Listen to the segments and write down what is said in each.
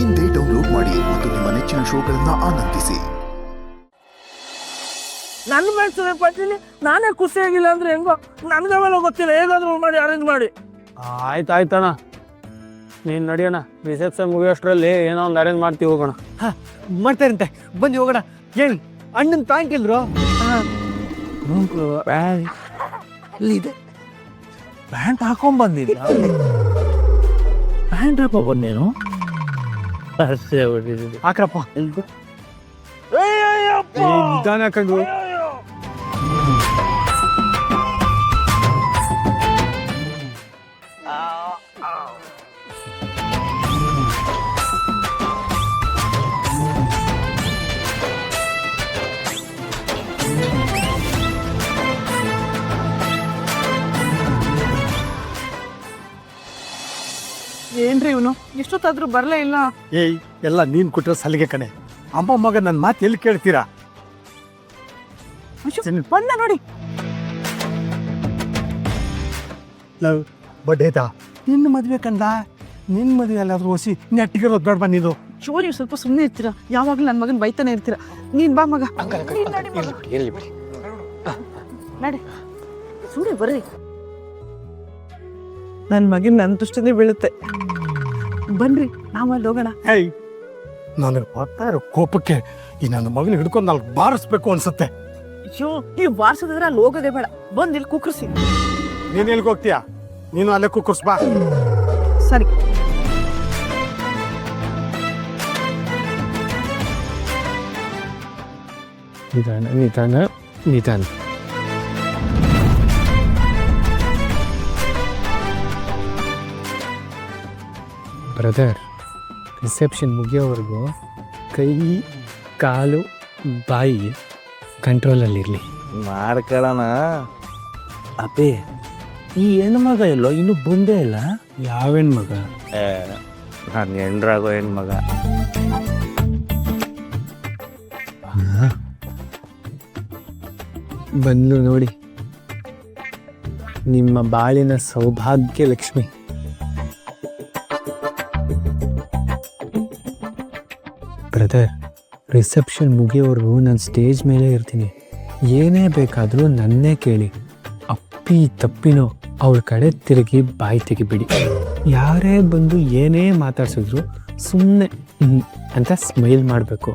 ಇಂದೇ ಡೌನ್ಲೋಡ್ ಮಾಡಿ ಮತ್ತು ನಿಮ್ಮ ನೆಚ್ಚಿನ ಶೋಗಳನ್ನು ಆನಂದಿಸಿ. ನನ್ನ ಮ್ಯಾಚ್ ಪಟ್ಟಿನಿ ನಾನೇ ಖುಷಿಯಾಗಿಲ್ಲ ಅಂದ್ರೆ ಹೆಂಗೋ ನನಗವೆಲ್ಲ ಗೊತ್ತಿಲ್ಲ. ಹೇಗಾದ್ರೂ ಮಾಡಿ ಅರೇಂಜ್ ಮಾಡಿ. ಆಯ್ತಾಯ್ತಣ್ಣ, ನೀನು ನಡಿಯೋಣ. ರಿಸೆಪ್ಷನ್ ಮುಗಿಯೋಷ್ಟರಲ್ಲಿ ಏನೋ ಒಂದು ಅರೇಂಜ್ ಮಾಡ್ತೀವಿ, ಹೋಗೋಣ. ಮಾಡ್ತಾರಂತೆ, ಬನ್ನಿ ಹೋಗೋಣ. ಹೇಳಿ ಅಣ್ಣನ ಪ್ಯಾಂಟ್ ಇಲ್ರು ಇದೆ ಪ್ಯಾಂಟ್ ಹಾಕೊಂಡ್ ಬಂದಿದ್ದ. ಪ್ಯಾಂಟ್ ಹಾಕೊಂಡ್ ನೀನು ಹಾಕ್ರಪ್ಪ. ನಿಧಾನ ಹಾಕೊಂಡು ಏನ್ರಿ ಇವನು ಎಷ್ಟೊತ್ತಾದ್ರೂ ಬರ್ಲೇ ಇಲ್ಲ. ಏಯ್, ಎಲ್ಲ ನೀನ್ ಕೊಟ್ಟಿರೋ ಸಲಿಗೆ ಕಣೆ. ಅಮ್ಮ ಮಗ ನನ್ನ ಮಾತು ಎಲ್ಲಿ ಕೇಳ್ತೀರಾ? ಬಂದ ನೋಡಿ. ಬಡ್ಡೇತಾ ನಿನ್ನ ಮದ್ವೆ ಕಂದ, ನಿನ್ನ ಮದುವೆ ಎಲ್ಲಾದ್ರೂ ಹೊಸಿ ನೆಟ್ಟಿಗಿರೋದು ಬೇಡ. ಬಂದಿದ್ದು ಚೋರಿ ಸ್ವಲ್ಪ ಸುಮ್ಮನೆ ಇರ್ತೀರಾ, ಯಾವಾಗ್ಲೂ ನನ್ನ ಮಗನ್ ಬೈತಾನೆ ಇರ್ತೀರಾ. ನೀನ್ ಬಾ ಮಗ, ನಡಿ ಸುಮ್ಮನೆ ಬರ್ರಿ. ನನ್ನ ಮಗನ್ ನನ್ನ ದೃಷ್ಟಿನೇ ಬೀಳುತ್ತೆ. ಬನ್ರಿ ನಾವಲ್ಲಿ ಹೋಗೋಣ. ಏಯ್, ನನಗೆ ಬರ್ತಾ ಇರೋ ಕೋಪಕ್ಕೆ ಈ ನನ್ನ ಮಗನ ಹಿಡ್ಕೊಂಡು ನಾಲ್ಕು ಬಾರಿಸ್ಬೇಕು ಅನ್ಸುತ್ತೆ. ಅಯ್ಯೋ, ನೀವು ಬಾರ್ಸೋದಾದ್ರೆ ಅಲ್ಲಿ ಹೋಗೋದೇ ಬೇಡ, ಬಂದು ಇಲ್ಲಿ ಕುಕ್ಕರ್ಸಿ. ನೀನು ಎಲ್ಲಿಗೆ ಹೋಗ್ತೀಯಾ? ನೀನು ಅಲ್ಲೇ ಕುಕ್ಕರ್ಸ್ ಬಾ. ಸರಿ. ನಿಧಾನ ನಿಧಾನ ನಿಧಾನ. ಬ್ರದರ್, ರಿಸೆಪ್ಷನ್ ಮುಗಿಯೋವರೆಗೂ ಕೈ ಕಾಲು ಬಾಯಿ ಕಂಟ್ರೋಲಲ್ಲಿರಲಿ. ಮಾಡ್ಕೊಳ್ಳೋಣ. ಅಪ್ಪಿ, ಈ ಹೆಣ್ಮಗ ಎಲ್ಲೋ ಇನ್ನೂ ಬಂದೇ ಇಲ್ಲ. ಯಾವ ಹೆಣ್ಮಗ? ನಾನು ಹೆಣ್ರಾಗೋ ಹೆಣ್ಮಗ. ಬಂದ್ಲು ನೋಡಿ ನಿಮ್ಮ ಬಾಳಿನ ಸೌಭಾಗ್ಯ ಲಕ್ಷ್ಮಿ. ಬ್ರದರ್, ರಿಸೆಪ್ಷನ್ ಮುಗಿಯೋವರೆಗೂ ನಾನು ಸ್ಟೇಜ್ ಮೇಲೆ ಇರ್ತೀನಿ. ಏನೇ ಬೇಕಾದರೂ ನನ್ನೇ ಕೇಳಿ. ಅಪ್ಪಿ ತಪ್ಪಿನೋ ಅವಳ ಕಡೆ ತಿರುಗಿ ಬಾಯಿ ತೆಗಿಬಿಡಿ. ಯಾರೇ ಬಂದು ಏನೇ ಮಾತಾಡ್ಸಿದ್ರು ಸುಮ್ಮನೆ ಅಂತ ಸ್ಮೈಲ್ ಮಾಡಬೇಕು.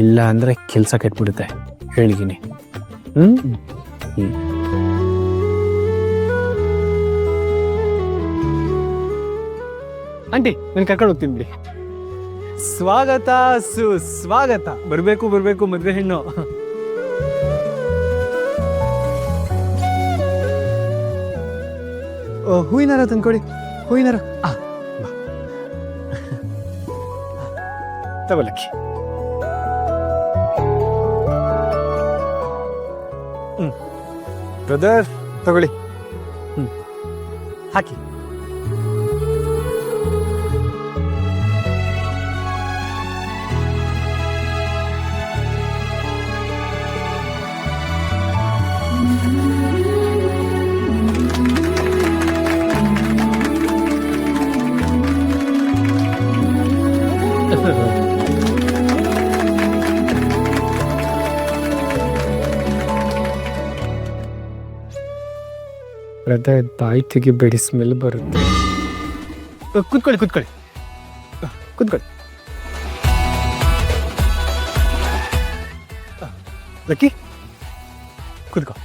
ಇಲ್ಲ ಅಂದರೆ ಕೆಲಸ ಕೆಟ್ಬಿಡುತ್ತೆ, ಹೇಳಿದ್ದೀನಿ. ಆಂಟಿ, ನಾನು ಕರ್ಕೊಂಡು ಹೋಗ್ತೀನಿ ಬಿಡಿ. ಸ್ವಾಗತ ಸುಸ್ವಾಗತ. ಬರಬೇಕು ಬರಬೇಕು ಮದುವೆ ಹೆಣ್ಣು. ಹೂವಿನಾರ ತಂದ್ಕೊಡಿ. ಹೂವಿನಾರ ತಗೊಳಕ್ಕೆ. ಬ್ರದರ್ ತಗೊಳ್ಳಿ. ಹಾಕಿ. ಬ್ರದರ್, ಬಾಯಿ ತೆಗಿಬೇಡಿ, ಸ್ಮೆಲ್ ಬರುತ್ತೆ. ಕೂತ್ಕೊಳ್ಳಿ ಕೂತ್ಕೊಳ್ಳಿ ಕೂತ್ಕೊಳ್ಳಿ. ಲಕ್ಕಿ ಕೂತ್ಕೋ.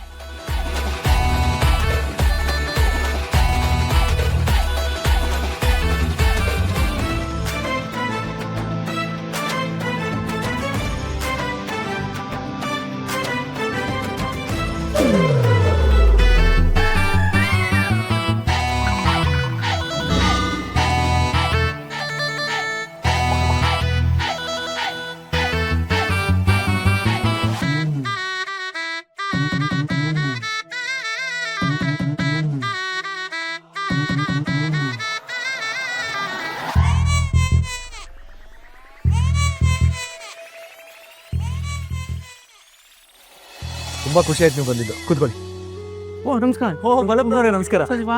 ತುಂಬಾ ಖುಷಿ ಆಯ್ತು ನೀವು ಬಂದಿದ್ದು. ಕೂತ್ಕೊಳ್ಳಿ. ಓ ನಮಸ್ಕಾರ. ಓ ಬಲಬ್ನವ್ರೆ ನಮಸ್ಕಾರ. ಸಚಿವ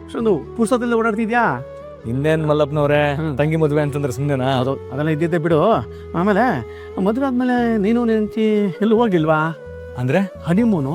ಅಷ್ಟೊಂದು ಪುಸ್ತಕದಲ್ಲಿ ಓಡಾಡ್ತಿದ್ಯಾ? ಇನ್ನೇನ್ ಮಲ್ಲಪ್ಪನವ್ರೆ ತಂಗಿ ಮದುವೆ ಅಂತಂದ್ರೆ ಸುಮ್ಮನೆನಾ? ಅದು ಅದೆಲ್ಲ ಇದ್ದಿದ್ದೆ ಬಿಡು. ಆಮೇಲೆ ಮದುವೆ ಆದ್ಮೇಲೆ ನೀನು ನಿಂತಿ ಎಲ್ಲೂ ಹೋಗಿಲ್ವಾ? ಅಂದ್ರೆ ಹನಿಮೂನು